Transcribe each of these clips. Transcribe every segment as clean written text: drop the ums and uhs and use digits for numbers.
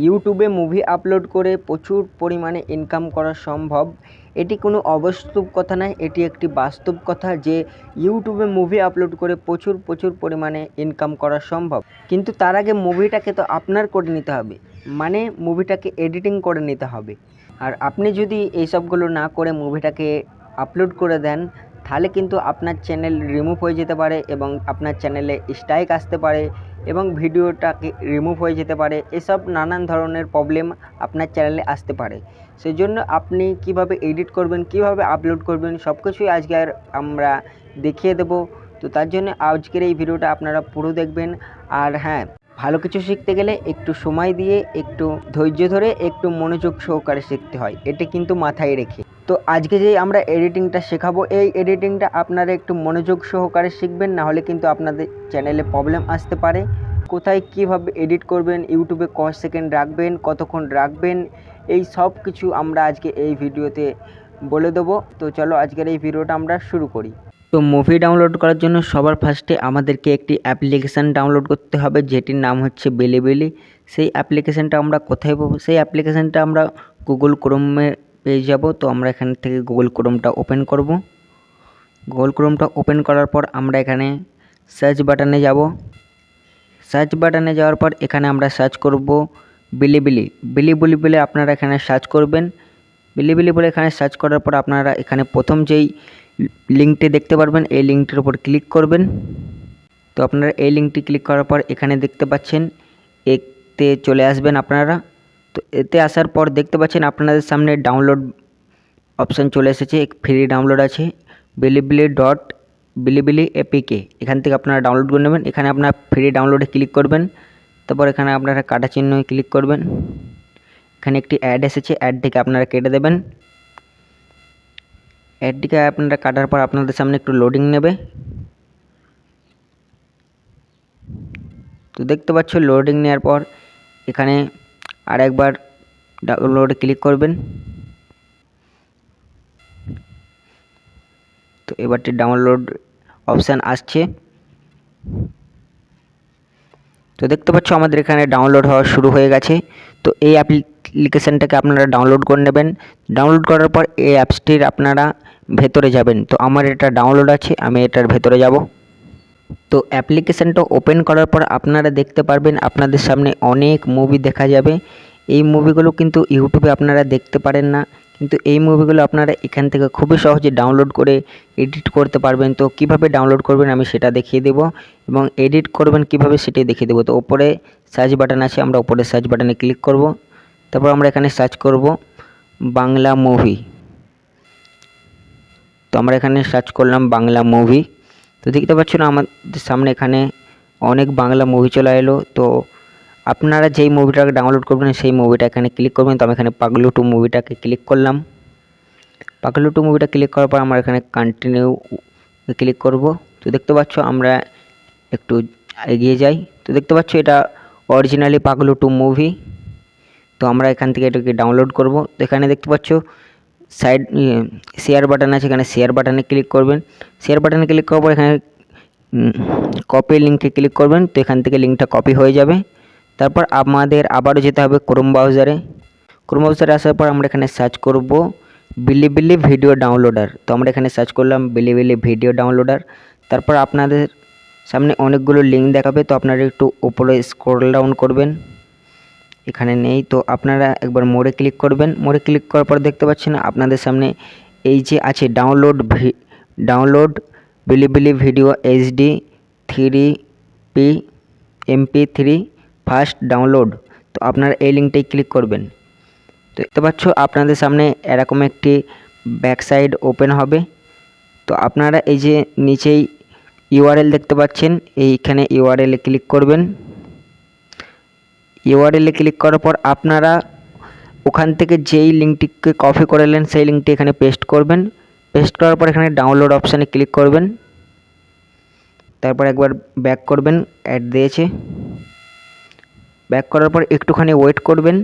ইউটিউবে movie upload করে প্রচুর পরিমাণে ইনকাম করা সম্ভব। এটি কোনো অবাস্তব কথা নয়, এটি একটি বাস্তব কথা যে ইউটিউবে মুভি আপলোড করে প্রচুর পরিমাণে ইনকাম করা সম্ভব। কিন্তু তার আগে মুভিটাকে তো আপনার করে নিতে হবে, মানে মুভিটাকে এডিটিং করে নিতে হবে। আর আপনি যদি এইসবগুলো না করে মুভিটাকে আপলোড করে দেন, তাহলে কিন্তু আপনার চ্যানেল রিমুভ হয়ে যেতে পারে এবং আপনার চ্যানেলে স্ট্রাইক আসতে পারে এবং ভিডিওটাকে রিমুভ হয়ে যেতে পারে। এসব নানান ধরনের প্রবলেম আপনার চ্যানেলে আসতে পারে। সেই জন্য আপনি কিভাবে এডিট করবেন, কিভাবে আপলোড করবেন, সব কিছুই আজকে আমরা দেখিয়ে দেবো। তো তার জন্য আজকের এই ভিডিওটা আপনারা পুরো দেখবেন। আর হ্যাঁ, ভালো কিছু শিখতে গেলে একটু সময় দিয়ে, একটু ধৈর্য ধরে, একটু মনোযোগ সহকারে শিখতে হয়, এটা কিন্তু মাথায় রেখে। তো আজকে যে আমরা এডিটিংটা শেখাবো, এই এডিটিংটা আপনারা একটু মনোযোগ সহকারে শিখবেন, না হলে কিন্তু আপনাদের চ্যানেলে প্রবলেম আসতে পারে। কোথায় কিভাবে এডিট করবেন, ইউটিউবে ক সেকেন্ড রাখবেন, কতক্ষণ রাখবেন, এই সব কিছু আমরা আজকে এই ভিডিওতে বলে দেবো। তো চলো আজকের এই ভিডিওটা আমরা শুরু করি। তো মুভি ডাউনলোড করার জন্য সবার ফার্স্টে আমাদেরকে একটি অ্যাপ্লিকেশান ডাউনলোড করতে হবে, যেটির নাম হচ্ছে বিলিবিলি। সেই অ্যাপ্লিকেশানটা আমরা কোথায় পাবো? সেই অ্যাপ্লিকেশানটা আমরা গুগল ক্রোমে পেয়ে যাব। তো আমরা এখান থেকে গুগল ক্রোমটা ওপেন করব। গুগল ক্রোমটা ওপেন করার পর আমরা এখানে সার্চ বাটনে যাব। সার্চ বাটনে যাওয়ার পর এখানে আমরা সার্চ করব বিলিবিলি। বিলিবিলি বলে আপনারা এখানে সার্চ করবেন। বিলিবিলি বলে এখানে সার্চ করার পর আপনারা এখানে প্রথম যেই লিঙ্কটি দেখতে পারবেন, এই লিঙ্কটির উপর ক্লিক করবেন। তো আপনারা এই লিঙ্কটি ক্লিক করার পর এখানে দেখতে পাচ্ছেন, এতে চলে আসবেন আপনারা। তো এতে আসার পর দেখতে পাচ্ছেন আপনাদের সামনে ডাউনলোড অপশান চলে এসেছে। ফ্রি ডাউনলোড আছে বিলিবিলি এপিকে। এখান থেকে আপনারা ডাউনলোড করে নেবেন। এখানে আপনার ফ্রি ডাউনলোডে ক্লিক করবেন, তারপর এখানে আপনারা কাটা চিহ্নে ক্লিক করবেন। এখানে একটি অ্যাড এসেছে, অ্যাডটিকে আপনারা কেটে দেবেন। অ্যাডটিকে আপনারা কাটার পর আপনাদের সামনে একটু লোডিং নেবে। তো দেখতে পাচ্ছ লোডিং নেওয়ার পর এখানে আরেকবার ডাউনলোডে ক্লিক করবেন। তো এবারটি ডাউনলোড অপশান আসছে। তো দেখতে পাচ্ছ আমাদের এখানে ডাউনলোড হওয়া শুরু হয়ে গেছে। তো এই অ্যাপ্লিকেশানটাকে আপনারা ডাউনলোড করে নেবেন। ডাউনলোড করার পর এই অ্যাপসটির আপনারা ভেতরে যাবেন। তো আমার এটা ডাউনলোড আছে, আমি এটার ভেতরে যাব। তো অ্যাপ্লিকেশানটা ওপেন করার পর আপনারা দেখতে পারবেন আপনাদের সামনে অনেক মুভি দেখা যাবে। এই মুভিগুলো কিন্তু ইউটিউবে আপনারা দেখতে পারেন না, কিন্তু এই মুভিগুলো আপনারা এখান থেকে খুবই সহজে ডাউনলোড করে এডিট করতে পারবেন। তো কিভাবে ডাউনলোড করবেন আমি সেটা দেখিয়ে দেব, এবং এডিট করবেন কিভাবে সেটাই দেখিয়ে দেবো। তো ওপরে সার্চ বাটন আছে, আমরা ওপরে সার্চ বাটনে ক্লিক করব। তারপর আমরা এখানে সার্চ করব বাংলা মুভি। তো আমরা এখানে সার্চ করলাম বাংলা মুভি। তো দেখতে পাচ্ছেন আমাদের সামনে এখানে অনেক বাংলা মুভি চলে এলো। তো আপনারা যেই মুভিটাকে ডাউনলোড করবেন সেই মুভিটা এখানে ক্লিক করবেন। তো আমি এখানে পাগলু 2 মুভিটাকে ক্লিক করলাম। পাগলু 2 মুভিটা ক্লিক করার পর আমরা এখানে কন্টিনিউ ক্লিক করব। তো দেখতে পাচ্ছ আমরা একটু এগিয়ে যাই। তো দেখতে পাচ্ছ এটা অরিজিনালি পাগলু 2 মুভি। তো আমরা এখান থেকে এটাকে ডাউনলোড করব। তো এখানে দেখতে পাচ্ছ সাইড শেয়ার বাটন আছে, এখানে শেয়ার বাটনে ক্লিক করবেন। শেয়ার বাটনে ক্লিক করার পর এখানে কপি লিঙ্কে ক্লিক করবেন। তো এখান থেকে লিঙ্কটা কপি হয়ে যাবে। তারপর আমাদের আবারও যেতে হবে ক্রোম ব্রাউজারে। ক্রোম ব্রাউজারে আসার পর আমরা এখানে সার্চ করব বিলিবিলি ভিডিও ডাউনলোডার। তো আমরা এখানে সার্চ করলাম বিলিবিলি ভিডিও ডাউনলোডার। তারপর আপনাদের সামনে অনেকগুলো লিঙ্ক দেখাবে। তো আপনারা একটু উপরে স্ক্রল ডাউন করবেন, এখানে নেই। তো আপনারা একবার মোড়ে ক্লিক করবেন। মোড়ে ক্লিক করার পর দেখতে পাচ্ছেন আপনাদের সামনে এই যে আছে download Bilibili video HD 3p MP3 fast download. তো আপনারা এই লিঙ্কটাই ক্লিক করবেন। তো দেখতে পাচ্ছ আপনাদের সামনে এরকম একটি ব্যাক সাইড ওপেন হবে। তো আপনারা এই যে নিচেই URL দেখতে পাচ্ছেন, এইখানে URL-এ ক্লিক করবেন। URL-এ ক্লিক করার পর আপনারা ওখান থেকে যেই লিঙ্কটিকে কপি করলেন সেই লিঙ্কটি এখানে পেস্ট করবেন। পেস্ট করার পর এখানে ডাউনলোড অপশানে ক্লিক করবেন। তারপর একবার ব্যাক করবেন, অ্যাড দিয়েছে। ব্যাক করার পর একটুখানি ওয়েট করবেন।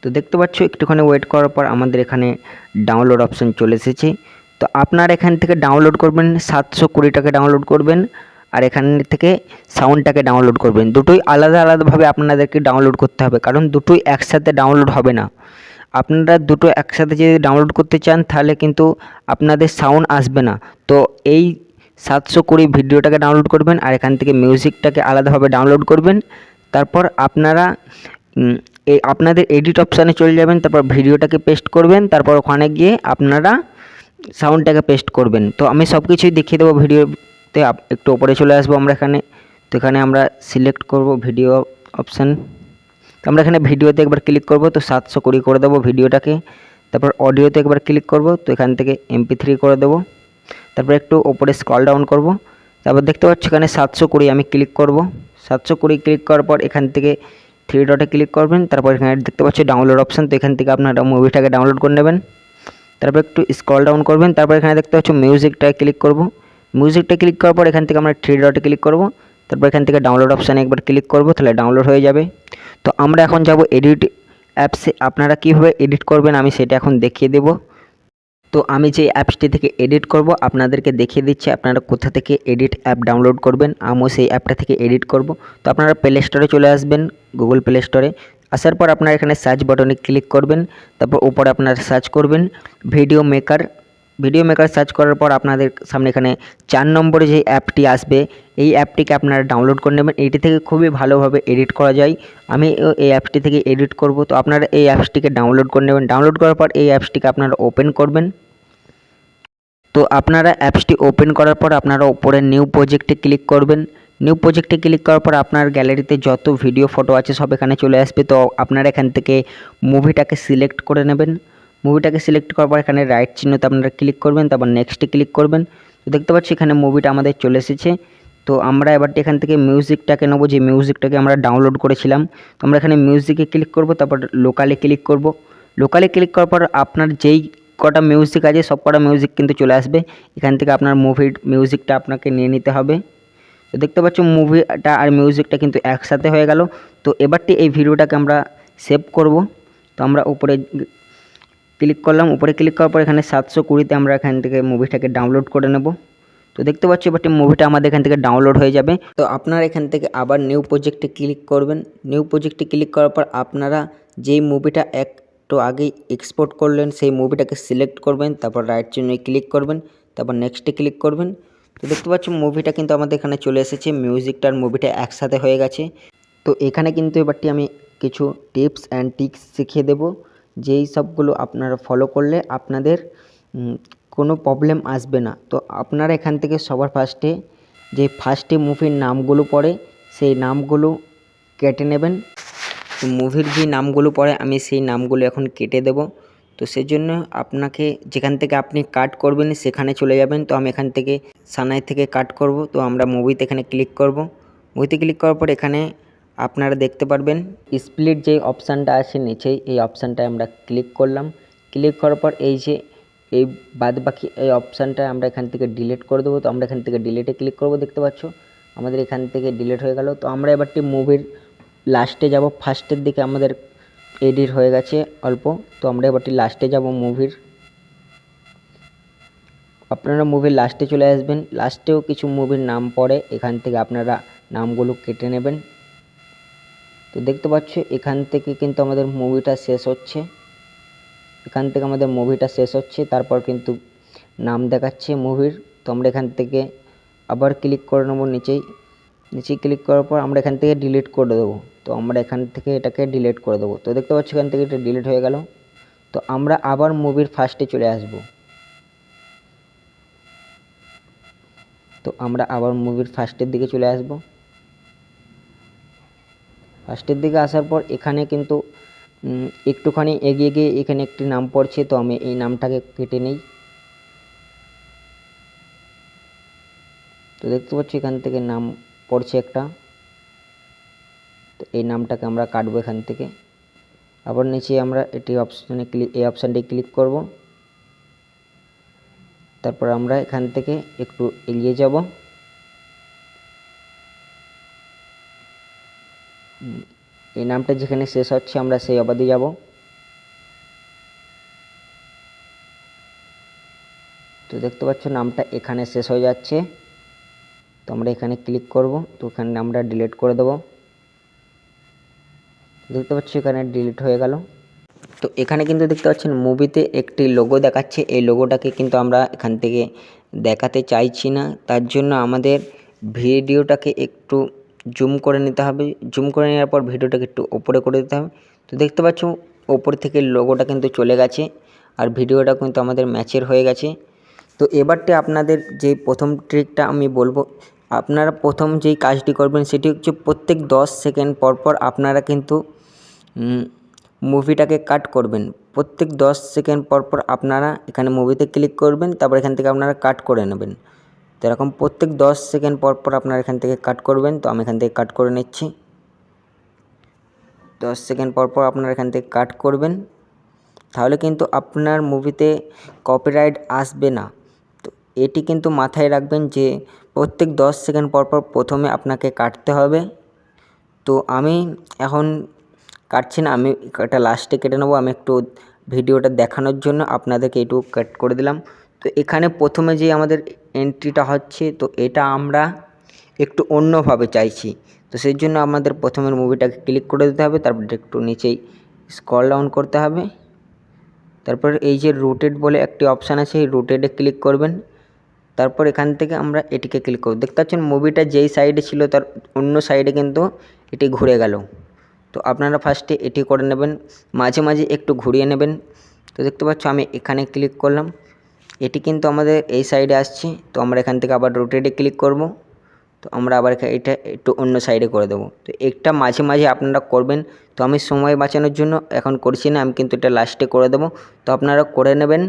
তো দেখতে পাচ্ছ একটুখানি ওয়েট করার পর আমাদের এখানে ডাউনলোড অপশান চলে এসেছে। তো আপনারা এখান থেকে ডাউনলোড করবেন 720টাকে ডাউনলোড করবেন, আর এখান থেকে সাউন্ডটাকে ডাউনলোড করবেন। দুটোই আলাদা আলাদাভাবে আপনাদেরকে ডাউনলোড করতে হবে, কারণ দুটোই একসাথে ডাউনলোড হবে না। আপনারা দুটো একসাথে যদি ডাউনলোড করতে চান তাহলে কিন্তু আপনাদের সাউন্ড আসবে না। তো এই 720 ভিডিওটাকে ডাউনলোড করবেন, আর এখান থেকে মিউজিকটাকে আলাদাভাবে ডাউনলোড করবেন। তারপর আপনারা এই আপনাদের এডিট অপশানে চলে যাবেন, তারপর ভিডিওটাকে পেস্ট করবেন, তারপর ওখানে গিয়ে আপনারা সাউন্ডটাকে পেস্ট করবেন। তো আমি সব কিছুই দেখিয়ে দেবো ভিডিওতে। একটু ওপরে চলে আসবো আমরা এখানে। তো এখানে আমরা সিলেক্ট করব ভিডিও অপশান। তো আমরা এখানে ভিডিওতে একবার ক্লিক করব, তো 720 করে দেবো ভিডিওটাকে। তারপর অডিওতে একবার ক্লিক করব, তো এখান থেকে MP3 করে দেবো। তারপর একটু ওপরে স্ক্রল ডাউন করব, তারপর দেখতে পাচ্ছি এখানে 720 আমি ক্লিক করব। 720 ক্লিক করার পর এখান থেকে 3 ডটে ক্লিক করবেন, তারপর এখানে দেখতে পাচ্ছি ডাউনলোড অপশান। তো এখান থেকে আপনারা মুভিটাকে ডাউনলোড করে নেবেন। তারপর একটু স্ক্রল ডাউন করবেন, তারপর এখানে দেখতে পাচ্ছি মিউজিকটায় ক্লিক করব। মিউজিকটা ক্লিক করার পর এখান থেকে আমরা 3 ডটে ক্লিক করব, তারপর এখান থেকে ডাউনলোড অপশানে একবার ক্লিক করব, তাহলে ডাউনলোড হয়ে যাবে। তো আমরা এখন যাব এডিট অ্যাপসে। আপনারা কীভাবে এডিট করবেন আমি সেটা এখন দেখিয়ে দেব। তো আমি যে অ্যাপসটি থেকে এডিট করব আপনাদেরকে দেখিয়ে দিচ্ছি আপনারা কোথা থেকে এডিট অ্যাপ ডাউনলোড করবেন। আমিও সেই অ্যাপটা থেকে এডিট করব। তো আপনারা প্লে স্টোরে চলে আসবেন, গুগল প্লে স্টোরে। আসার পর আপনারা এখানে সার্চ বাটনে ক্লিক করবেন, তারপর উপরে আপনারা সার্চ করবেন video maker. Video maker search করার পর আপনাদের সামনে এখানে 4 নম্বরে যে অ্যাপটি আসবে, এই অ্যাপটিকে আপনারা ডাউনলোড করে নেবেন। এটি থেকে খুবই ভালোভাবে এডিট করা যায়। আমি এই অ্যাপটি থেকে এডিট করব। তো আপনারা এই অ্যাপসটিকে ডাউনলোড করে নেবেন। ডাউনলোড করার পর এই অ্যাপসটিকে আপনারা ওপেন করবেন। তো আপনারা অ্যাপসটি ওপেন করার পর আপনারা উপরে নিউ প্রজেক্টে ক্লিক করবেন। নিউ প্রজেক্টে ক্লিক করার পর আপনার গ্যালারিতে যত ভিডিও ফটো আছে সব এখানে চলে আসবে। তো আপনারা এখান থেকে মুভিটাকে সিলেক্ট করে নেবেন। মুভিটাকে সিলেক্ট করার পর এখানে রাইট চিহ্নতে আপনারা ক্লিক করবেন, তারপর নেক্সটে ক্লিক করবেন। তো দেখতে পাচ্ছি এখানে মুভিটা আমাদের চলে এসেছে। তো আমরা এবারটি এখান থেকে মিউজিকটাকে নেবো, যে মিউজিকটাকে আমরা ডাউনলোড করেছিলাম। তো আমরা এখানে মিউজিকে ক্লিক করব, তারপর লোকালে ক্লিক করব। লোকালে ক্লিক করার পর আপনার যেই কটা মিউজিক আছে সব কটা মিউজিক কিন্তু চলে আসবে। এখান থেকে আপনার মুভির মিউজিকটা আপনাকে নিয়ে নিতে হবে। তো দেখতে পাচ্ছ মুভিটা আর মিউজিকটা কিন্তু একসাথে হয়ে গেল। তো এবারটি এই ভিডিওটাকে আমরা সেভ করব। তো আমরা উপরে ক্লিক করলাম, উপরে ক্লিক করার পর এখানে 720তে আমরা এখান থেকে মুভিটাকে ডাউনলোড করে নেব। তো দেখতে পাচ্ছি এবারটি মুভিটা আমাদের এখান থেকে ডাউনলোড হয়ে যাবে। তো আপনারা এখান থেকে আবার নিউ প্রজেক্টে ক্লিক করবেন। নিউ প্রজেক্টে ক্লিক করার পর আপনারা যেই মুভিটা একটু আগেই এক্সপোর্ট করলেন সেই মুভিটাকে সিলেক্ট করবেন, তারপর রাইট চিহ্নে ক্লিক করবেন, তারপর নেক্সটে ক্লিক করবেন। তো দেখতে পাচ্ছ মুভিটা কিন্তু আমাদের এখানে চলে এসেছে, মিউজিকটার মুভিটা একসাথে হয়ে গেছে। তো এখানে কিন্তু এবারটি আমি কিছু টিপস অ্যান্ড ট্রিক্স শিখিয়ে দেব, যেই সবগুলো আপনারা ফলো করলে আপনাদের কোনো প্রবলেম আসবে না। তো আপনারা এখান থেকে সবার ফার্স্টে যে ফার্স্টে মুভির নামগুলো পড়ে সেই নামগুলো কেটে নেবেন। তো মুভির যে নামগুলো পড়ে আমি সেই নামগুলো এখন কেটে দেব। তো সেজন্য আপনাকে যেখান থেকে আপনি কাট করবেন সেখানে চলে যাবেন। তো আমি এখান থেকে সানাই থেকে কাট করব। তো আমরা মুভিতে এখানে ক্লিক করব। মুভিতে ক্লিক করার পর এখানে আপনারা দেখতে পারবেন স্প্লিট যে অপশানটা আছে নিচেই, এই অপশানটায় আমরা ক্লিক করলাম। ক্লিক করার পর এই যে এই বাদবাকি এই অপশানটা আমরা এখান থেকে ডিলিট করে দেবো। তো আমরা এখান থেকে ডিলিটে ক্লিক করব। দেখতে পাচ্ছ আমাদের এখান থেকে ডিলিট হয়ে গেল। তো আমরা এবারটি মুভির লাস্টে যাব, ফার্স্টের দিকে আমাদের এডিট হয়ে গেছে অল্প। তো আমরা এবারটি লাস্টে যাব মুভির। আপনারা মুভির লাস্টে চলে আসবেন। লাস্টেও কিছু মুভির নাম পড়ে, এখান থেকে আপনারা নামগুলো কেটে নেবেন। তো দেখতে পাচ্ছ এখান থেকে কিন্তু আমাদের মুভিটা শেষ হচ্ছে। এখান থেকে আমাদের মুভিটা শেষ হচ্ছে, তারপর কিন্তু নাম দেখাচ্ছে মুভির। তো আমরা এখান থেকে আবার ক্লিক করে নেবো নিচেই। নিচে ক্লিক করার পর আমরা এখান থেকে ডিলিট করে দেবো। তো আমরা এখান থেকে এটাকে ডিলিট করে দেবো। তো দেখতে পাচ্ছি এখান থেকে এটা ডিলিট হয়ে গেল। তো আমরা আবার মুভির ফার্স্টে চলে আসব। তো আমরা আবার মুভির ফার্স্টের দিকে চলে আসব। ফার্স্টের দিকে আসার পর এখানে কিন্তু একটুখানি এগিয়ে গিয়ে এখানে একটি নাম পড়ছে। তো আমি এই নামটাকে কেটে নেই। তো দেখতে পাচ্ছি এখান থেকে নাম পড়ছে একটা। তো এই নামটাকে আমরা কাটবো এখান থেকে। আবার নিচে আমরা এই অপশানটি ক্লিক করব। তারপর আমরা এখান থেকে একটু এগিয়ে যাব। এই নামটা যেখানে শেষ হচ্ছে আমরা সেই অবধি যাব। তো দেখতে পাচ্ছি এখান থেকে নাম পড়ছে একটা। তো এই নামটাকে আমরা কাটবো এখান থেকে। আবার নিচে আমরা এই অপশানটি ক্লিক করব। তারপর আমরা এখান থেকে একটু এগিয়ে যাব। এই নামটা যেখানে শেষ হচ্ছে আমরা সেই অবধি যাব। তো দেখতে পাচ্ছ নামটা এখানে শেষ হয়ে যাচ্ছে। তো আমরা এখানে ক্লিক করব, তো এখানে আমরা ডিলিট করে দেব। দেখতে পাচ্ছ এখানে ডিলিট হয়ে গেল। তো এখানে কিন্তু দেখতে পাচ্ছেন মুভিতে একটি লোগো দেখাচ্ছে, এই লোগোটাকে কিন্তু আমরা এখান থেকে দেখাতে চাইছি না। তার জন্য আমাদের ভিডিওটাকে একটু জুম করে নিতে হবে। জুম করে নেওয়ার পর ভিডিওটাকে একটু ওপরে করে দিতে হবে। তো দেখতে পাচ্ছ ওপর থেকে লোগোটা কিন্তু চলে গেছে আর ভিডিওটা কিন্তু আমাদের ম্যাচের হয়ে গেছে। তো এবারটি আপনাদের যে প্রথম ট্রিকটা আমি বলবো, আপনারা প্রথম যেই কাজটি করবেন সেটি হচ্ছে প্রত্যেক 10 সেকেন্ড পর পর আপনারা কিন্তু মুভিটাকে কাট করবেন। প্রত্যেক 10 সেকেন্ড পর পর আপনারা এখানে মুভিতে ক্লিক করবেন, তারপর এখান থেকে আপনারা কাট করে নেবেন। তো এরকম প্রত্যেক 10 সেকেন্ড পর পর আপনারা এখান থেকে কাট করবেন। তো আমি এখান থেকে কাট করে নিচ্ছি। 10 সেকেন্ড পর পর আপনারা এখান থেকে কাট করবেন, তাহলে কিন্তু আপনার মুভিতে কপিরাইট আসবে না। তো এটি কিন্তু মাথায় রাখবেন যে প্রত্যেক 10 সেকেন্ড পর পর প্রথমে আপনাকে কাটতে হবে। তো আমি এখন কাটছি না, আমি এটা লাস্টে কেটে নেবো। আমি একটু ভিডিওটা দেখানোর জন্য আপনাদেরকে এটুকু কাট করে দিলাম। তো এখানে প্রথমে যে আমাদের এন্ট্রিটা হচ্ছে, তো এটা আমরা একটু অন্যভাবে চাইছি। তো সেই জন্য আমাদের প্রথমের মুভিটাকে ক্লিক করে দিতে হবে, তারপর একটু নিচেই স্ক্রল ডাউন করতে হবে। তারপর এই যে রোটেট বলে একটি অপশান আছে, এই রোটেটে ক্লিক করবেন। তারপর এখান থেকে আমরা এটিকে ক্লিক করব। দেখতে পাচ্ছেন মুভিটা যেই সাইডে ছিল তার অন্য সাইডে কিন্তু এটি ঘুরে গেল। তো আপনারা ফার্স্টে এটি করে নেবেন, মাঝে মাঝে একটু ঘুরিয়ে নেবেন। তো দেখতে পাচ্ছ আমি এখানে ক্লিক করলাম, এটি কিন্তু আমাদের এই সাইডে আসছে। তো আমরা এখান থেকে আবার রোটেটে ক্লিক করব। তো আমরা আবার এটা একটু অন্য সাইডে করে দেবো। তো একটা মাঝে মাঝে আপনারা করবেন। তো আমি সময় বাঁচানোর জন্য এখন করছি না, আমি কিন্তু এটা লাস্টে করে দেবো। তো আপনারা করে নেবেন।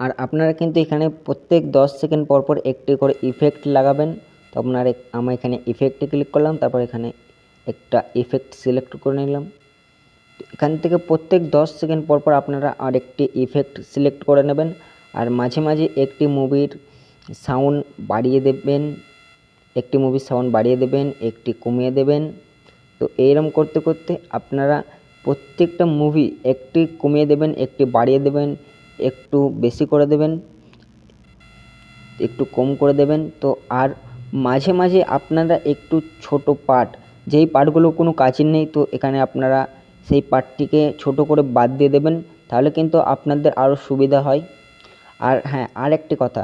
আর আপনারা কিন্তু এখানে প্রত্যেক 10 সেকেন্ড পর পর একটি করে ইফেক্ট লাগাবেন। তো আপনারা আমি এখানে ইফেক্টে ক্লিক করলাম, তারপর এখানে একটা ইফেক্ট সিলেক্ট করে নিলাম। এখান থেকে প্রত্যেক 10 সেকেন্ড পর পর আপনারা আরেকটি ইফেক্ট সিলেক্ট করে নেবেন। আর মাঝে মাঝে একটি মুভির সাউন্ড বাড়িয়ে দেবেন, একটি মুভির সাউন্ড বাড়িয়ে দেবেন, একটি কমিয়ে দেবেন। তো এইরকম করতে করতে আপনারা প্রত্যেকটা মুভি একটি কমিয়ে দেবেন, একটি বাড়িয়ে দেবেন, একটু বেশি করে দেবেন, একটু কম করে দেবেন। তো আর মাঝে মাঝে আপনারা একটু ছোট পার্ট, যেই পার্টগুলো কোনো কাজের নেই, তো এখানে আপনারা সেই পার্টটিকে ছোট করে বাদ দিয়ে দেবেন, তাহলে কিন্তু আপনাদের আরও সুবিধা হয়। আর হ্যাঁ, আর একটি কথা,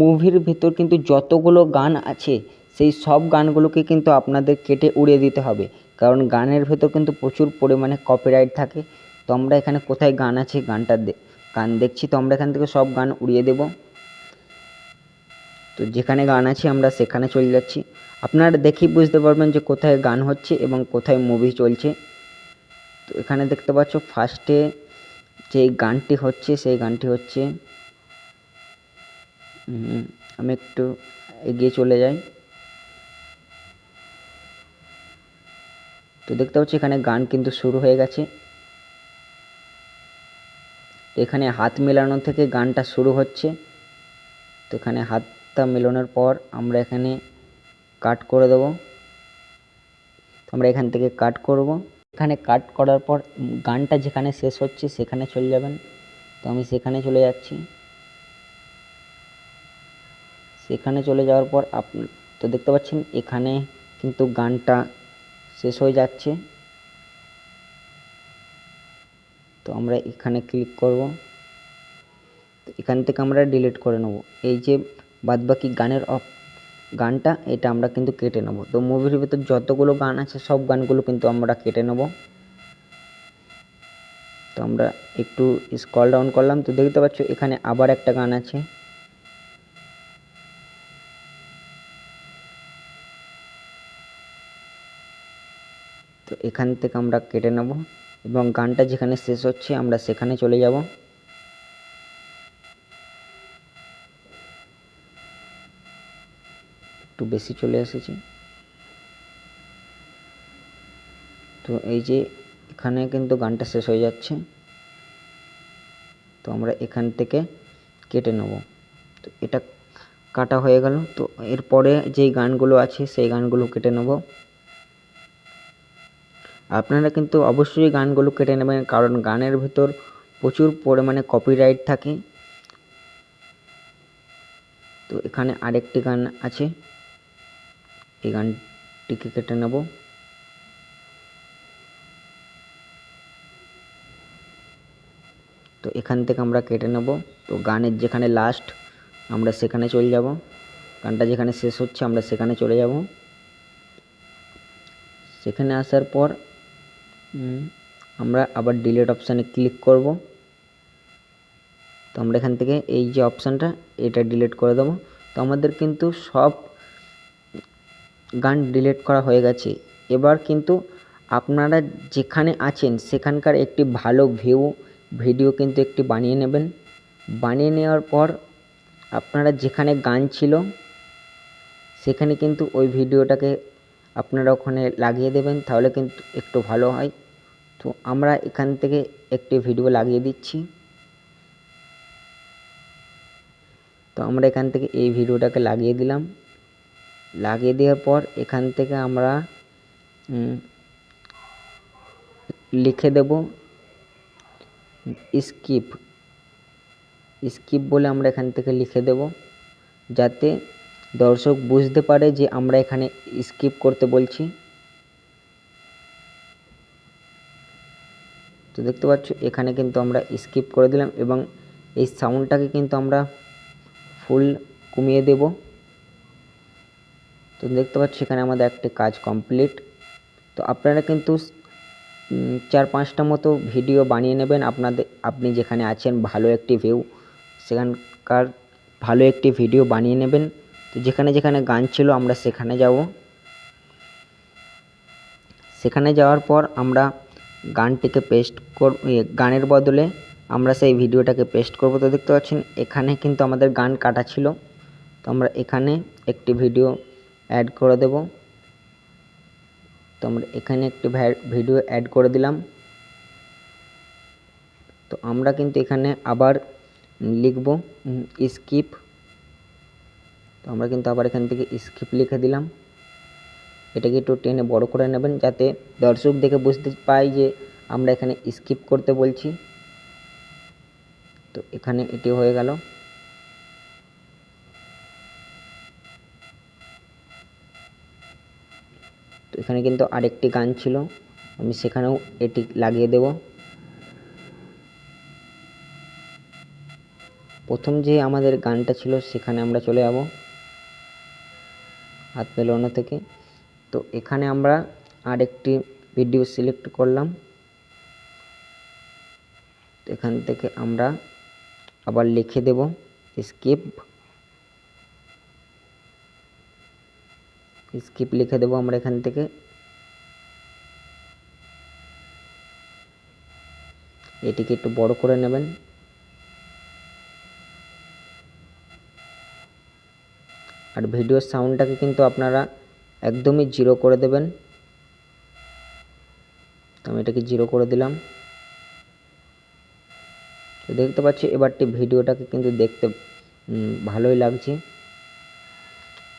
মুভির ভেতর কিন্তু যতগুলো গান আছে সেই সব গানগুলোকে কিন্তু আপনাদের কেটে উড়িয়ে দিতে হবে, কারণ গানের ভেতর কিন্তু প্রচুর পরিমাণে কপিরাইট থাকে। তো আমরা এখানে কোথায় গান আছে গান দেখছি, তো আমরা এখান থেকে সব গান উড়িয়ে দেব। তো যেখানে গান আছে আমরা সেখানে চলে যাচ্ছি। আপনারা দেখেই বুঝতে পারবেন যে কোথায় গান হচ্ছে এবং কোথায় মুভি চলছে। তো এখানে দেখতে পাচ্ছ ফার্স্টে যে গানটি হচ্ছে সেই গানটি হচ্ছে, আমি একটু এগিয়ে চলে যাই। তো দেখতে পাচ্ছি এখানে গান কিন্তু শুরু হয়ে গেছে। তো এখানে হাত মেলানো থেকে গানটা শুরু হচ্ছে। তো এখানে হাতটা মেলানোর পর আমরা এখানে কাট করে দেবো। তো আমরা এখান থেকে কাট করব। এখানে কাট করার পর গানটা যেখানে শেষ হচ্ছে সেখানে চলে যাবেন। তো আমি সেখানে চলে যাচ্ছি। সেখানে চলে যাওয়ার পর তো দেখতে পাচ্ছেন এখানে কিন্তু গানটা শেষ হয়ে যাচ্ছে। তো আমরা এখানে ক্লিক করব। তো এখান থেকে আমরা ডিলিট করে নেব এই যে বাদবাকি গানটা, এটা আমরা কিন্তু কেটে নেব। তো মুভির ভিতর যতগুলো গান আছে সব গানগুলো কিন্তু আমরা কেটে নেব। তো আমরা একটু স্ক্রল ডাউন করলাম, তো দেখতে পাচ্ছ এখানে আবার একটা গান আছে। তো এখান থেকে আমরা কেটে নেব এবং গানটা যেখানে শেষ হচ্ছে আমরা সেখানে চলে যাব। একটু বেশি চলে এসেছি। তো এই যে এখানে কিন্তু গানটা শেষ হয়ে যাচ্ছে। তো আমরা এখান থেকে কেটে নেব। তো এটা কাটা হয়ে গেল। তো এরপরে যেই গানগুলো আছে সেই গানগুলো কেটে নেব। আপনারা কিন্তু অবশ্যই গানগুলো কেটে নেবেন, কারণ গানের ভিতর প্রচুর পরিমাণে কপিরাইট থাকে। তো এখানে আরেকটি গান আছে, এই গানটিকে কেটে নেব। তো এখান থেকে আমরা কেটে নেব। তো গানের যেখানে লাস্ট আমরা সেখানে চলে যাব, গানটা যেখানে শেষ হচ্ছে আমরা সেখানে চলে যাব। সেখানে আসার পর আমরা আবার ডিলিট অপশানে ক্লিক করব। তো আমরা এখান থেকে এই যে অপশানটা এটা ডিলিট করে দেবো। তো আমাদের কিন্তু সব গান ডিলিট করা হয়ে গেছে। এবার কিন্তু আপনারা যেখানে আছেন সেখানকার একটি ভালো ভিডিও কিন্তু একটি বানিয়ে নেবেন। বানিয়ে নেওয়ার পর আপনারা যেখানে গান ছিল সেখানে কিন্তু ওই ভিডিওটাকে আপনারা ওখানে লাগিয়ে দেবেন, তাহলে কিন্তু একটু ভালো হয়। তো আমরা এখান থেকে একটি ভিডিও লাগিয়ে দিচ্ছি। তো আমরা এখান থেকে এই ভিডিওটাকে লাগিয়ে দিলাম। লাগিয়ে দেওয়ার পর এখান থেকে আমরা লিখে দেব স্কিপ বলে আমরা এখান থেকে লিখে দেব, যাতে দর্শক বুঝতে পারে যে আমরা এখানে স্কিপ করতে বলছি। তো দেখতে পাচ্ছ এখানে কিন্তু আমরা স্কিপ করে দিলাম এবং এই সাউন্ডটাকে কিন্তু আমরা ফুল কমিয়ে দেব। তো দেখতে পাচ্ছ এখানে আমাদের একটি কাজ কমপ্লিট। তো আপনারা কিন্তু 4-5টা মতো ভিডিও বানিয়ে নেবেন আপনি যেখানে আছেন ভালো একটি ভিউ, সেখানকার ভালো একটি ভিডিও বানিয়ে নেবেন। তো যেখানে যেখানে গান ছিল আমরা সেখানে যাব। সেখানে যাওয়ার পর আমরা গানটিকে পেস্ট করব, গানের বদলে আমরা সেই ভিডিওটাকে পেস্ট করব। তো দেখতে পাচ্ছেন এখানে কিন্তু আমাদের গান কাটা ছিল। তো আমরা এখানে একটি ভিডিও অ্যাড করে দেব। তো আমরা এখানে একটি ভিডিও অ্যাড করে দিলাম। তো আমরা কিন্তু এখানে আবার লিখব স্কিপ। তো আমরা কিন্তু আবার এখান থেকে স্কিপ লিখে দিলাম। এটাকে একটু টেনে বড় করে নেবেন যাতে দর্শক দেখে বুঝতে পায় যে আমরা এখানে স্কিপ করতে বলছি। তো এখানে এটি হয়ে গেল। তো এখানে কিন্তু আরেকটি গান ছিল, আমি সেখানেও এটি লাগিয়ে দেব। প্রথম যে আমাদের গানটা ছিল সেখানে আমরা চলে যাব হাত মেলানো থেকে। তো এখানে আমরা আরেকটি ভিডিও সিলেক্ট করলাম। এখান থেকে আমরা আবার লিখে দেব স্কিপ লিখে দেব আমরা এখান থেকে। এটিকে একটু বড় করে নেবেন। আর ভিডিওর সাউন্ডটাকে কিন্তু আপনারা একদমই 0 করে দেবেন। তো আমি এটাকে 0 করে দিলাম। তো দেখতে পাচ্ছি এবারটি ভিডিওটাকে কিন্তু দেখতে ভালোই লাগছে।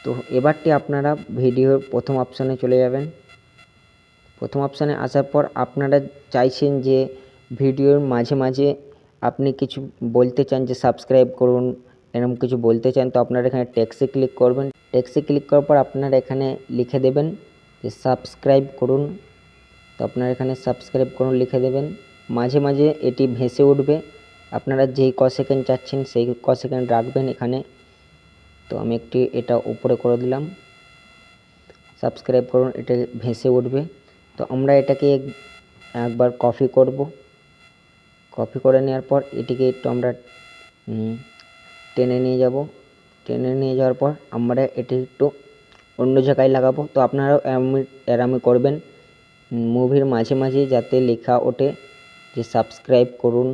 তো এবারটি আপনারা ভিডিওর প্রথম অপশানে চলে যাবেন। প্রথম অপশানে আসার পর আপনারা চাইছেন যে ভিডিওর মাঝে মাঝে আপনি কিছু বলতে চান যে সাবস্ক্রাইব করুন, এরকম কিছু বলতে চান। তো আপনারা এখানে টেক্সটে ক্লিক করবেন। টেক্সটে ক্লিক করার পর আপনারা এখানে লিখে দেবেন যে সাবস্ক্রাইব করুন। তো আপনারা এখানে সাবস্ক্রাইব করুন লিখে দেবেন। মাঝে মাঝে এটি ভেসে উঠবে, আপনারা যেই সেকেন্ড চাচ্ছেন সেই সেকেন্ড রাখবেন এখানে। তো আমি এটা উপরে করে দিলাম, সাবস্ক্রাইব করুন, এটা ভেসে উঠবে। তো আমরা এটাকে একবার কপি করব। কপি করে নেওয়ার পর এটিকে একটু আমরা টেনে নিয়ে যাব। টেনে নিয়ে যাওয়ার পর আমরা এটি একটু অন্য জায়গায় লাগাবো। তো আপনারাও এরকমই করবেন, মুভির মাঝে মাঝে যাতে লেখা ওঠে যে সাবস্ক্রাইব করুন।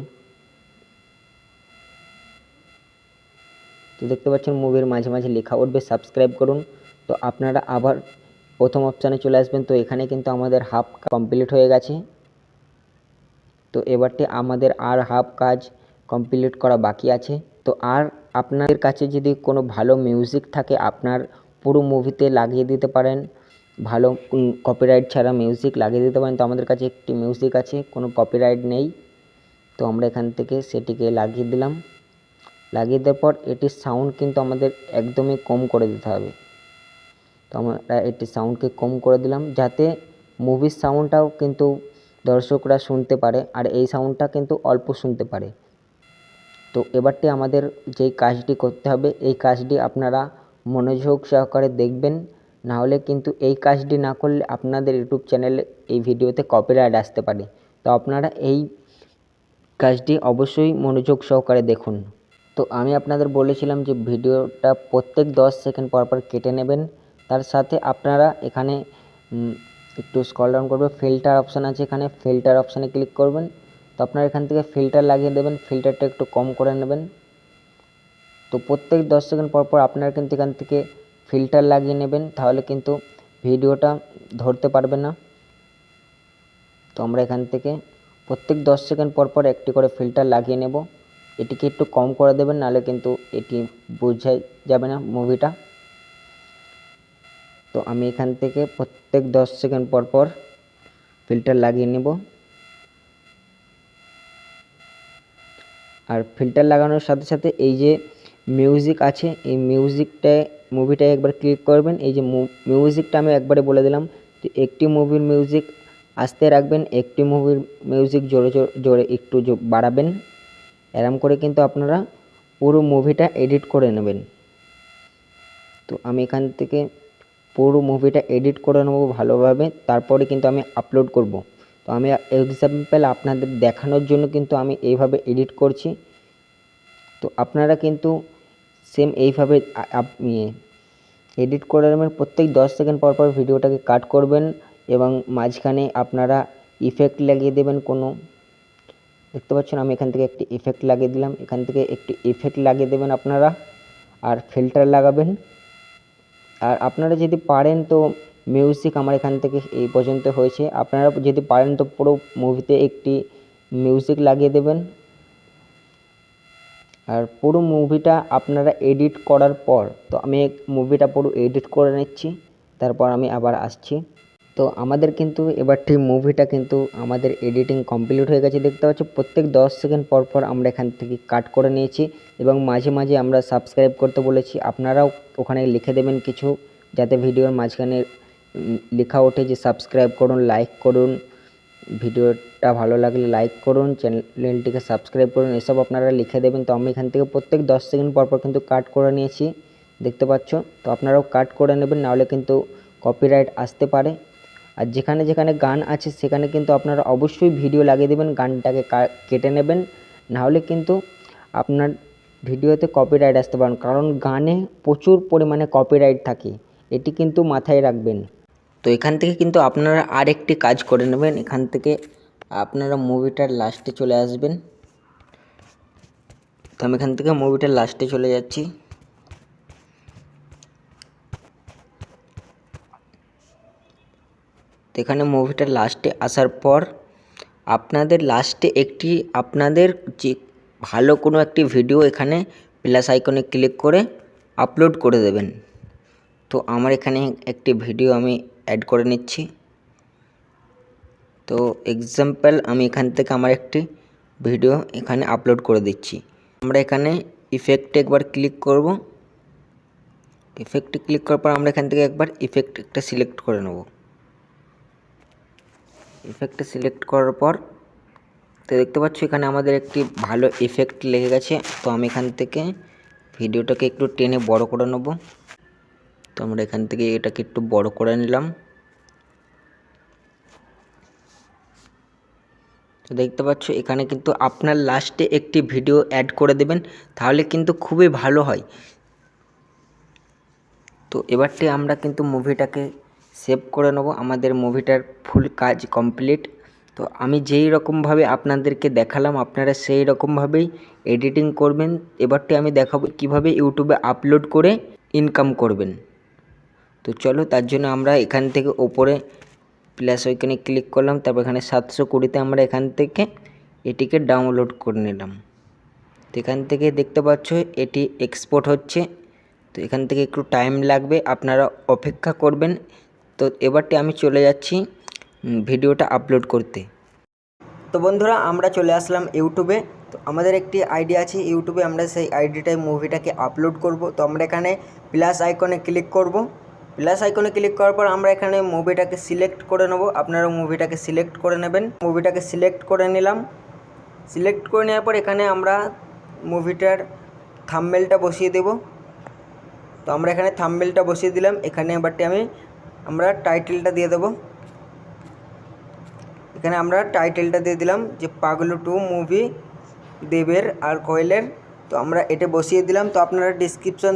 তো দেখতে পাচ্ছেন মুভির মাঝে মাঝে লেখা উঠবে সাবস্ক্রাইব করুন। তো আপনারা আবার প্রথম অপশানে চলে আসবেন। তো এখানে কিন্তু আমাদের হাফ কমপ্লিট হয়ে গেছে। তো এবারটি আমাদের আর হাফ কাজ কমপ্লিট করা বাকি আছে। তো আর আপনাদের কাছে যদি কোনো ভালো মিউজিক থাকে আপনার পুরো মুভিতে লাগিয়ে দিতে পারেন, ভালো কপিরাইট ছাড়া মিউজিক লাগিয়ে দিতে পারেন। তো আমাদের কাছে একটি মিউজিক আছে, কোনো কপিরাইট নেই। তো আমরা এখান থেকে সেটিকে লাগিয়ে দিলাম। লাগিয়ে দেওয়ার পর এটির সাউন্ড কিন্তু আমাদের একদমই কম করে দিতে হবে। তো আমরা এটির সাউন্ডকে কম করে দিলাম, যাতে মুভির সাউন্ডটাও কিন্তু দর্শকরা শুনতে পারে, আর এই সাউন্ডটা কিন্তু অল্প শুনতে পারে। তো এবারটি আমাদের যেই কাজটি করতে হবে, এই কাজটি আপনারা মনোযোগ সহকারে দেখবেন, নাহলে কিন্তু এই কাজটি না করলে আপনাদের ইউটিউব চ্যানেলে এই ভিডিওতে কপিরাইট আসতে পারে। তো আপনারা এই কাজটি অবশ্যই মনোযোগ সহকারে দেখুন। তো আমি আপনাদের বলেছিলাম যে ভিডিওটা প্রত্যেক 10 সেকেন্ড পর পর কেটে নেবেন। তার সাথে আপনারা এখানে একটু স্ক্রল ডাউন করবে, ফিল্টার অপশান আছে, এখানে ফিল্টার অপশানে ক্লিক করবেন। তো আপনারা এখান থেকে ফিল্টার লাগিয়ে দেবেন, ফিল্টারটা একটু কম করে নেবেন। তো প্রত্যেক 10 সেকেন্ড পর পর আপনারা কিন্তু এখান থেকে ফিল্টার লাগিয়ে নেবেন, তাহলে কিন্তু ভিডিওটা ধরতে পারবে না। তো আমরা এখান থেকে প্রত্যেক 10 সেকেন্ড পর পর একটি করে ফিল্টার লাগিয়ে নেব। এটিকে একটু কম করে দেবেন, নাহলে কিন্তু এটি বোঝা যাবে না মুভিটা। তো আমি এখান থেকে প্রত্যেক 10 সেকেন্ড পর পর ফিল্টার লাগিয়ে নেব। আর ফিল্টার লাগানোর সাথে সাথে এই যে মিউজিক আছে, এই মিউজিকটায় মুভিটায় একবার ক্লিক করবেন। এই যে মিউজিকটা আমি একবারে বলে দিলাম যে একটি মুভির মিউজিক আস্তে রাখবেন, একটি মুভির মিউজিক জোরে জোরে একটু বাড়াবেন। এরম করে কিন্তু আপনারা পুরো মুভিটা এডিট করে নেবেন। তো আমি এখান থেকে পুরো মুভিটা এডিট করে নেব ভালোভাবে, তারপরে কিন্তু আমি আপলোড করব। তো আমি এক্সাম্পল আপনাদের দেখানোর জন্য কিন্তু আমি এইভাবে এডিট করছি। তো আপনারা কিন্তু সেম এইভাবে এডিট করে নেবেন। প্রত্যেক 10 সেকেন্ড পর পর ভিডিওটাকে কাট করবেন এবং মাঝখানে আপনারা ইফেক্ট লাগিয়ে দেবেন। কোনো দেখতে পাচ্ছেন আমি এখান থেকে একটি ইফেক্ট লাগিয়ে দিলাম, এখান থেকে একটি ইফেক্ট লাগিয়ে দেবেন আপনারা, আর ফিল্টার লাগাবেন। আর আপনারা যদি পারেন তো মিউজিক আমার এখান থেকে এই পর্যন্ত হয়েছে, আপনারা যদি পারেন তো পুরো মুভিতে একটি মিউজিক লাগিয়ে দেবেন। আর পুরো মুভিটা আপনারা এডিট করার পর, তো আমি মুভিটা পুরো এডিট করে নিচ্ছি, তারপর আমি আবার আসছি। তো আমাদের কিন্তু এবার ঠিক মুভিটা কিন্তু আমাদের এডিটিং কমপ্লিট হয়ে গেছে। দেখতে পাচ্ছি প্রত্যেক 10 সেকেন্ড পর পর আমরা এখান থেকে কাট করে নিয়েছি এবং মাঝে মাঝে আমরা সাবস্ক্রাইব করতে বলেছি। আপনারাও ওখানে লিখে দেবেন কিছু, যাতে ভিডিওর মাঝখানে লেখা ওঠে যে সাবস্ক্রাইব করুন, লাইক করুন, ভিডিওটা ভালো লাগলে লাইক করুন, চ্যানেলটিকে সাবস্ক্রাইব করুন, এসব আপনারা লিখে দেবেন। তো আমি এখান থেকে প্রত্যেক 10 সেকেন্ড পর পর কিন্তু কাট করে নিয়েছি, দেখতে পাচ্ছ। তো আপনারাও কাট করে নেবেন, নাহলে কিন্তু কপিরাইট আসতে পারে। আর যেখানে যেখানে গান আছে সেখানে কিন্তু আপনারা অবশ্যই ভিডিও লাগিয়ে দেবেন, গানটাকে কেটে নেবেন, নাহলে কিন্তু আপনার ভিডিওতে কপিরাইট আসতে পারেন, কারণ গানে প্রচুর পরিমাণে কপিরাইট থাকে, এটি কিন্তু মাথায় রাখবেন। তো এখান থেকে কিন্তু আপনারা আরেকটি কাজ করে নেবেন, এখান থেকে আপনারা মুভিটার লাস্টে চলে আসবেন। তো আমি এখান থেকে মুভিটার লাস্টে চলে যাচ্ছি। তো এখানে মুভিটার লাস্টে আসার পর আপনাদের লাস্টে একটি আপনাদের যে ভালো কোনো একটি ভিডিও এখানে প্লাস আইকনে ক্লিক করে আপলোড করে দেবেন। তো আমার এখানে একটি ভিডিও আমি অ্যাড করে নিচ্ছি। তো এক্সাম্পল আমি এখান থেকে আমার একটি ভিডিও এখানে আপলোড করে দিচ্ছি। আমরা এখানে ইফেক্টে একবার ক্লিক করব। ইফেক্টে ক্লিক করার পর আমরা এখান থেকে একবার ইফেক্ট একটা সিলেক্ট করে নেব। ইফেক্টে সিলেক্ট করার পর তো দেখতে পাচ্ছ এখানে আমাদের একটি ভালো ইফেক্ট লেগে গেছে। তো আমি এখান থেকে ভিডিওটাকে একটু টেনে বড় করে নেব। তো আমরা এখান থেকে এটাকে একটু বড় করে নিলাম। তো দেখতে পাচ্ছ এখানে কিন্তু আপনার লাস্টে একটি ভিডিও অ্যাড করে দেবেন, তাহলে কিন্তু খুবই ভালো হয়। তো এবারটি আমরা কিন্তু মুভিটাকে সেভ করে নেব। আমাদের মুভিটার ফুল কাজ কমপ্লিট। তো আমি যেই রকমভাবে আপনাদেরকে দেখালাম আপনারা সেই রকমভাবেই এডিটিং করবেন। এবারটি আমি দেখাবো কিভাবে ইউটিউবে আপলোড করে ইনকাম করবেন। তো চলো, তার জন্য আমরা এখান থেকে ওপরে প্লাস ওইখানে ক্লিক করলাম, তারপর এখানে 720তে আমরা এখান থেকে এটিকে ডাউনলোড করে নিলাম। তো এখান থেকে দেখতে পাচ্ছ এটি এক্সপোর্ট হচ্ছে। তো এখান থেকে একটু টাইম লাগবে, আপনারা অপেক্ষা করবেন। তো এবারটি আমি চলে যাচ্ছি ভিডিওটা আপলোড করতে। তো বন্ধুরা আমরা চলে আসলাম ইউটিউবে। তো আমাদের একটি আইডি আছে ইউটিউবে, আমরা সেই আইডিটায় মুভিটাকে আপলোড করব। তো আমরা এখানে প্লাস আইকনে ক্লিক করব। প্লাস আইকনে ক্লিক করার পর আমরা এখানে মুভিটাকে সিলেক্ট করে নেব। আপনারা মুভিটাকে সিলেক্ট করে নেবেন। মুভিটাকে সিলেক্ট করে নিলাম। সিলেক্ট করে নেওয়ার পর এখানে আমরা মুভিটার থাম্বনেলটা বসিয়ে দেব। তো আমরা এখানে থাম্বনেলটা বসিয়ে দিলাম। এখানে এবারটি আমরা টাইটেলটা দিয়ে দেব। এখানে আমরা টাইটেলটা দিয়ে দিলাম যে পাগলু 2 মুভি দেবের আর কোয়েলের। তো আমরা এটা বসিয়ে দিলাম। তো আপনারা ডিসক্রিপশন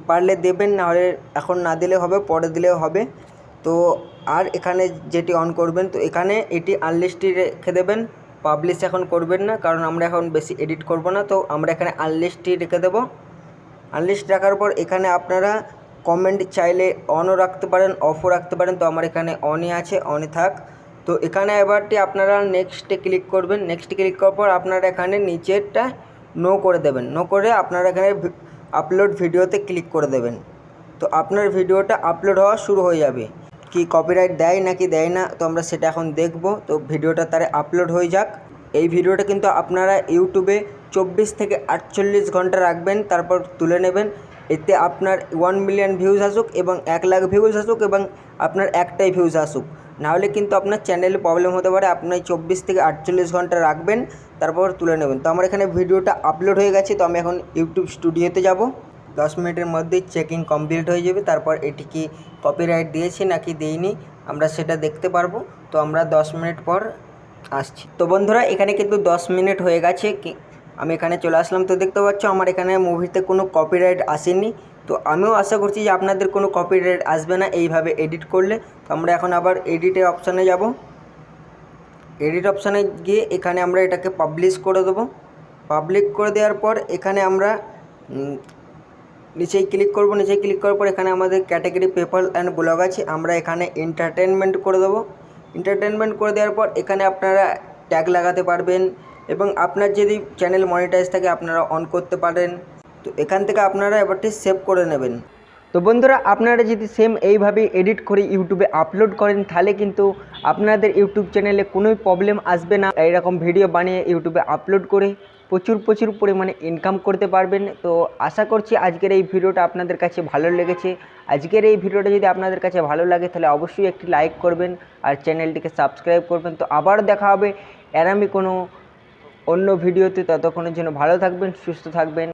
পারলে দেবেন, নাহলে এখন না দিলে হবে, পরে দিলেও হবে। তো আর এখানে যেটি অন করবেন, তো এখানে এটি আনলিস্টে রেখে দেবেন, পাবলিশ এখন করবেন না, কারণ আমরা এখন বেশি এডিট করব না। তো আমরা এখানে আনলিস্টই রেখে দেব। আনলিস্ট রাখার পর এখানে আপনারা কমেন্ট চাইলে অনও রাখতে পারেন, অফও রাখতে পারেন। তো আমার এখানে অনই আছে, অনই থাক। তো এখানে এবারটি আপনারা নেক্সটে ক্লিক করবেন। নেক্সটে ক্লিক করার পর আপনারা এখানে নিচেরটা নো করে দেবেন। নো করে আপনারা এখানে আপলোড ভিডিওতে ক্লিক করে দেবেন। তো আপনার ভিডিওটা আপলোড হওয়া শুরু হয়ে যাবে। কি কপিরাইট দেয় নাকি দেয় না, তো আমরা সেটা এখন দেখব। তো ভিডিওটা তারে আপলোড হয়ে যাক। এই ভিডিওটা কিন্তু আপনারা ইউটিউবে 24 থেকে 48 ঘন্টা রাখবেন, তারপর তুলে নেবেন। এতে আপনার 1 মিলিয়ন ভিউজ আসুক এবং 1 লাখ ভিউজ আসুক এবং আপনার একটাই ভিউজ আসুক, নাহলে কিন্তু আপনার চ্যানেলে প্রবলেম হতে পারে। আপনি 24 থেকে 48 ঘন্টা রাখবেন, তারপর তুলে নেবেন। তো আমার এখানে ভিডিওটা আপলোড হয়ে গেছে। তো আমি এখন ইউটিউব স্টুডিওতে যাব। 10 মিনিটের মধ্যেই চেকিং কমপ্লিট হয়ে যাবে। তারপর এটি কি কপিরাইট দিয়েছি নাকি দেইনি আমরা সেটা দেখতে পারবো। তো আমরা 10 মিনিট পর আসছি। তো বন্ধুরা এখানে কিন্তু 10 মিনিট হয়ে গেছে, আমি এখানে চলে আসলাম। তো দেখতে পাচ্ছ আমার এখানে মুভিতে কোনো কপিরাইট আসেনি। তো আমিও আশা করছি যে আপনাদের কোনো কপিরাইট আসবে না এইভাবে এডিট করলে। তো আমরা এখন আবার এডিটের অপশানে যাব। এডিট অপশানে গিয়ে এখানে আমরা এটাকে পাবলিশ করে দেবো। পাবলিক করে দেওয়ার পর এখানে আমরা নিচেই ক্লিক করব। নিচেই ক্লিক করার পর এখানে আমাদের ক্যাটাগরি পেপার অ্যান্ড ব্লগ আছে, আমরা এখানে এন্টারটেনমেন্ট করে দেবো। এন্টারটেনমেন্ট করে দেওয়ার পর এখানে আপনারা ট্যাগ লাগাতে পারবেন এবং আপনার যদি চ্যানেল মনিটাইজ থাকে আপনারা অন করতে পারেন। তো এখান থেকে আপনারা এবারটি সেভ করে নেবেন। তো বন্ধুরা আপনারা যদি সেম এইভাবে এডিট করে ইউটিউবে আপলোড করেন, তাহলে কিন্তু আপনাদের ইউটিউব চ্যানেলে কোনোই প্রবলেম আসবে না। এইরকম ভিডিও বানিয়ে ইউটিউবে আপলোড করে প্রচুর পরিমাণে ইনকাম করতে পারবেন। তো আশা করছি আজকের এই ভিডিওটা আপনাদের কাছে ভালো লেগেছে। আজকের এই ভিডিওটা যদি আপনাদের কাছে ভালো লাগে তাহলে অবশ্যই একটি লাইক করবেন আর চ্যানেলটিকে সাবস্ক্রাইব করবেন। তো আবার দেখা হবে এরকমই কোনো অন্য ভিডিওতে। ততক্ষণের জন্য ভালো থাকবেন, সুস্থ থাকবেন।